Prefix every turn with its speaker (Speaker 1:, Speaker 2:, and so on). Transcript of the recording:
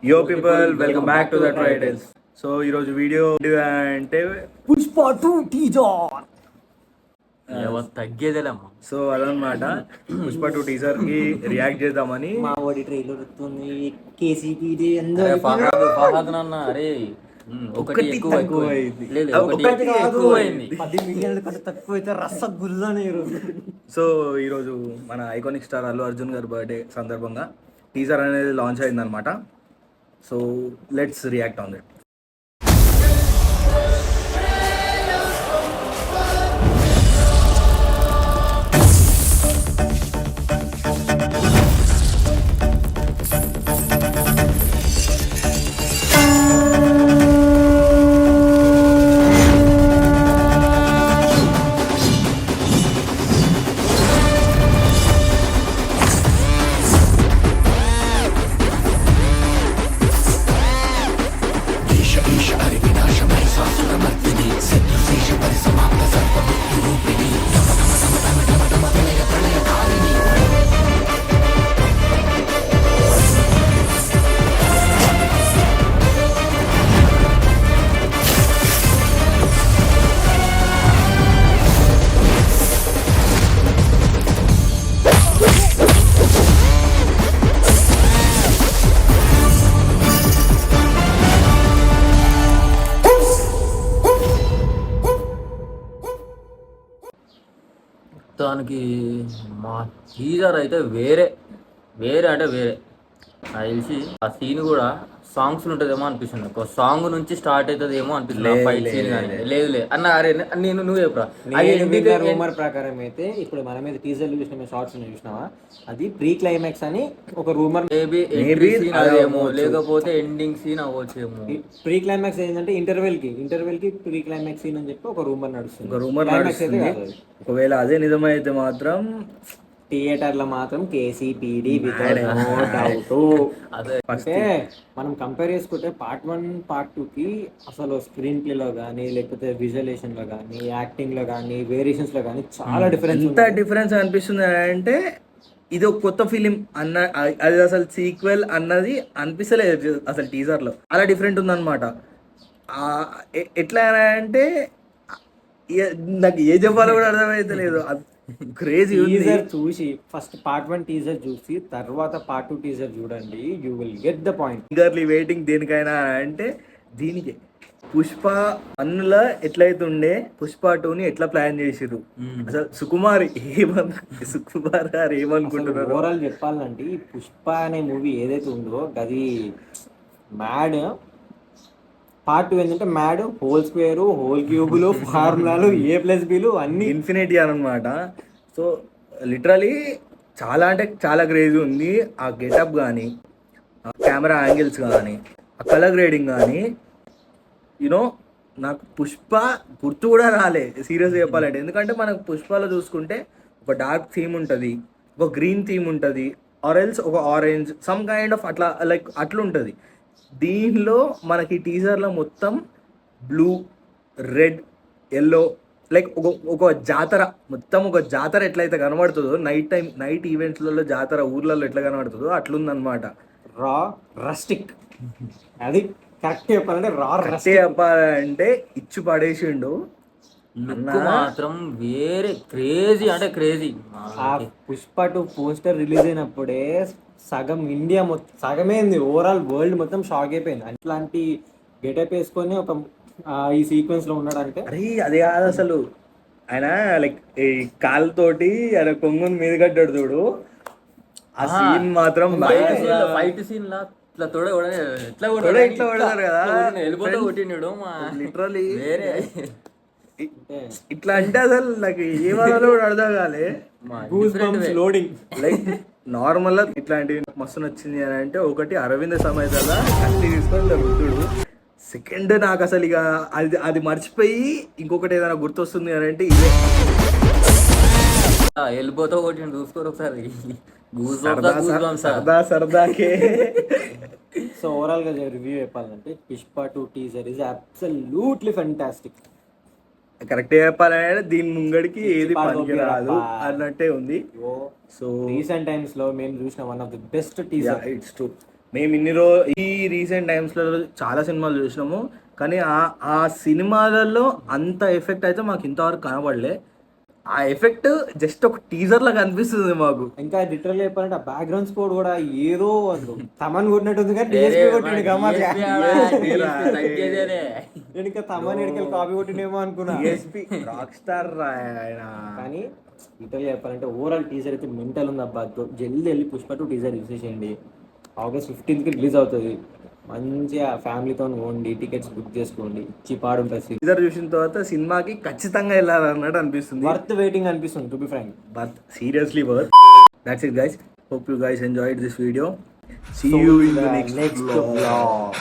Speaker 1: యో people welcome back to the tridals. So ఈరోజు video అంటే
Speaker 2: పుష్ప 2 టీజర్
Speaker 3: తగ్గేదేలేమ్మా.
Speaker 1: సో అదనమాట పుష్ప 2 టీజర్ కి రియాక్ట్ చేద్దామని.
Speaker 2: మా వాడి ట్రైలర్ వస్తుంది. కేసీపీ
Speaker 3: అరే ఫహాద్ నాన్న, అరే ఒకటి ఎక్కువ
Speaker 1: అయింది.
Speaker 3: లేదు,
Speaker 1: ఒకటి
Speaker 3: ఒకటి ఎక్కువ అయింది.
Speaker 2: 10 మిలియన్ల కంటే తక్కువ అయితే రసగుల్లానే ఈరోజు.
Speaker 1: సో ఈరోజు మన ఐకానిక్ స్టార్ అల్లు అర్జున్ గారి బర్త్డే సందర్భంగా టీజర్ అనేది లాంచ్ అయిందనమాట. So let's react on that.
Speaker 3: దానికి మా టీజర్ అయితే వేరే వేరే అంటే వేరే. నాకు తెలిసి ఆ సీన్ కూడా సాంగ్స్ ఉంటుందేమో అనిపిస్తుంది. ఒక సాంగ్ నుంచి స్టార్ట్ అవుతుందేమో అనిపిస్తుంది. ఫైట్ సీన్ కానీ లేదు లేదు అన్న. అరే నేను నువ్వు చెప్పురా.
Speaker 2: రూమర్ ప్రకారం అయితే ఇప్పుడు మన మీద టీజర్లు చూసిన షార్ట్స్ చూసినావా, అది ప్రీ క్లైమాక్స్ అని ఒక రూమర్.
Speaker 3: మేబీ ఎంట్రీ సీన్ అదేమో, లేకపోతే ఎండింగ్ సీన్ అవ్వచ్చేమో.
Speaker 2: ప్రీ క్లైమాక్స్ ఏంటంటే ఇంటర్వెల్ కి ప్రీ క్లైమాక్స్ సీన్ అని చెప్పి ఒక రూమర్ నడుస్తుంది.
Speaker 1: ఒక రూమర్ నడుస్తుంది. ఒకవేళ అదే నిజమైతే మాత్రం
Speaker 2: థియేటర్లో మాత్రం కేసీపీడీ అంటే మనం కంపేర్ చేసుకుంటే పార్ట్ 1 పార్ట్ 2కి అసలు స్క్రీన్ ప్లేలో కానీ లేకపోతే విజువలేషన్ లో కానీ యాక్టింగ్ లో కానీ వేరియేషన్స్ లో కానీ చాలా డిఫరెన్స్.
Speaker 1: ఎంత డిఫరెన్స్ అనిపిస్తుంది అంటే ఇది ఒక కొత్త ఫిలిం అన్న, అది అసలు సీక్వెల్ అన్నది అనిపిస్తలేదు అసలు టీజర్ లో. అలా డిఫరెంట్ ఉందన్నమాట. ఎట్లా అంటే నాకు ఏ చెప్పాలో కూడా అర్థమైతే లేదు. క్రేజీ
Speaker 2: టీజర్ చూసి ఫస్ట్ పార్ట్ 1 టీజర్ చూసి తర్వాత పార్ట్ 2 టీజర్ చూడండి, you will get the point.
Speaker 1: Eagerly waiting దేనికైనా అంటే దీనికి. పుష్ప 1లో ఎట్లయితే ఉండే పుష్ప 2ని ఎట్లా ప్లాన్ చేసిర్రు అసలు. సుకుమార్ గారు ఏమనుకుంటున్నారు
Speaker 2: ఓవరాల్ చెప్పాలంటే ఈ పుష్ప అనే మూవీ ఏదైతే ఉందో అది మ్యాడ్. పార్ట్ 2 ఏంటంటే మ్యాడ్, హోల్ స్క్వేర్, హోల్ క్యూబులు, ఫార్ములాలు, A+Bలు అన్ని
Speaker 1: ఇన్ఫినిటీ అనమాట. సో లిటరలీ చాలా అంటే చాలా క్రేజీ ఉంది. ఆ గెటప్ కానీ, కెమెరా యాంగిల్స్ కానీ, ఆ కలర్ గ్రేడింగ్ కానీ, యూనో నాకు పుష్ప గుర్తు కూడా రాలే సీరియస్గా చెప్పాలంటే. ఎందుకంటే మనకు పుష్పలో చూసుకుంటే ఒక డార్క్ థీమ్ ఉంటుంది, ఒక గ్రీన్ థీమ్ ఉంటుంది, ఆరెల్స్ ఒక ఆరెంజ్ సమ్ కైండ్ ఆఫ్ అట్లా లైక్ అట్లా ఉంటుంది. దీనిలో మనకి టీజర్లో మొత్తం బ్లూ, రెడ్, ఎల్లో లైక్ ఒక జాతర, మొత్తం ఒక జాతర ఎట్లయితే కనబడుతుందో నైట్ ఈవెంట్స్లలో జాతర ఊర్లలో ఎట్లా కనబడుతుందో అట్లుందనమాట.
Speaker 2: రస్టిక్ అది కరెక్ట్ చెప్పాలంటే
Speaker 1: చెప్పాలంటే ఇచ్చి పడేసిండు.
Speaker 3: మాత్రం వేరే క్రేజీ అంటే క్రేజీ.
Speaker 2: పుష్ప 2 పోస్టర్ రిలీజ్ అయినప్పుడే సగం ఇండియా మొత్తం, సగమేంది ఓవరాల్ వరల్డ్ మొత్తం షాక్ అయిపోయింది. అట్లాంటి గెటప్ వేసుకొని ఒక ఈ సీక్వెన్స్ లో ఉన్నాడంటే
Speaker 1: అరే అదే కాదు అసలు. ఆయన లైక్ ఈ కాలుతోటి ఆయన కొంగుని మీద కట్టాడు చూడు. ఆ సీన్ మాత్రం
Speaker 3: ఫైట్ సీన్ లా ఇట్లా
Speaker 1: ఇట్లా కొడతారు కదా,
Speaker 3: వెళ్ళిపోతే కొట్టినాడు
Speaker 1: లిటరలీ.
Speaker 3: వేరే
Speaker 1: ఇట్లా అంటే అసలు నాకు ఏమన్నా కూడా అర్థం కాలే.
Speaker 2: లోడింగ్
Speaker 1: లైక్ నార్మల్ గా ఇట్లాంటివి మస్తు నచ్చింది అని అంటే ఒకటి అరవింద సమేతలా కత్తి తీసుకొని రుద్దుడు. సెకండ్ నాకు అసలు ఇక అది మర్చిపోయి ఇంకొకటి ఏదైనా గుర్తొస్తుంది అని అంటే ఇదే.
Speaker 3: వెళ్ళిపోతా ఒకటి చూసుకోరు ఒకసారి
Speaker 1: సరదాకే.
Speaker 2: సో ఓవరాల్ గా రివ్యూ చెప్పాలంటే Pushpa 2 teaser is absolutely fantastic.
Speaker 1: Correct చెప్పాలంటే దీని ముంగడికి ఏది పనికి రాదు అన్నట్టే ఉంది.
Speaker 2: సో రీసెంట్ టైమ్స్ లో మేము చూసిన one of the best teaser.
Speaker 1: It's true. మేము ఈ రీసెంట్ టైమ్స్లో చాలా సినిమాలు చూసినాము, కానీ ఆ సినిమాలలో అంత ఎఫెక్ట్ అయితే మాకు ఇంతవరకు కనబడలే. ఆ ఎఫెక్ట్ జస్ట్ ఒక టీజర్ లా కనిపిస్తుంది మాకు.
Speaker 2: ఇంకా లిటరల్ చెప్పాలంటే ఆ బ్యాక్గ్రౌండ్ స్కోర్ కూడా ఏదో అసలు తమన్ కొట్టినట్టుంది కానీ DSP కొట్టిండు గమ్మత్తుగా. నేను ఇంకా తమన్ ఎడికల్ కాపీ కొట్టినేమో అనుకున్నా.
Speaker 1: రాక్ స్టార్ ఆయన.
Speaker 2: కానీ లిటరల్ చెప్పాలంటే ఓవరాల్ టీజర్ అయితే మెంటల్ ఉంది అబ్బా. జల్దీ వెళ్ళి పుష్ప 2 టీజర్ చూసేసేయండి. August 15th రిలీజ్ అవుతుంది. మంచిగా ఫ్యామిలీతో పోండి, టికెట్స్ బుక్ చేసుకోండి, చిపాడు ఉంటుంది.
Speaker 1: టీజర్ చూసిన తర్వాత సినిమాకి ఖచ్చితంగా వెళ్ళాలన్నట్టు అనిపిస్తుంది.
Speaker 2: వర్త్ వెయిటింగ్ అనిపిస్తుంది to be frank.
Speaker 1: But seriously worth. That's it guys. Hope you guys enjoyed this video. See you in the next vlog.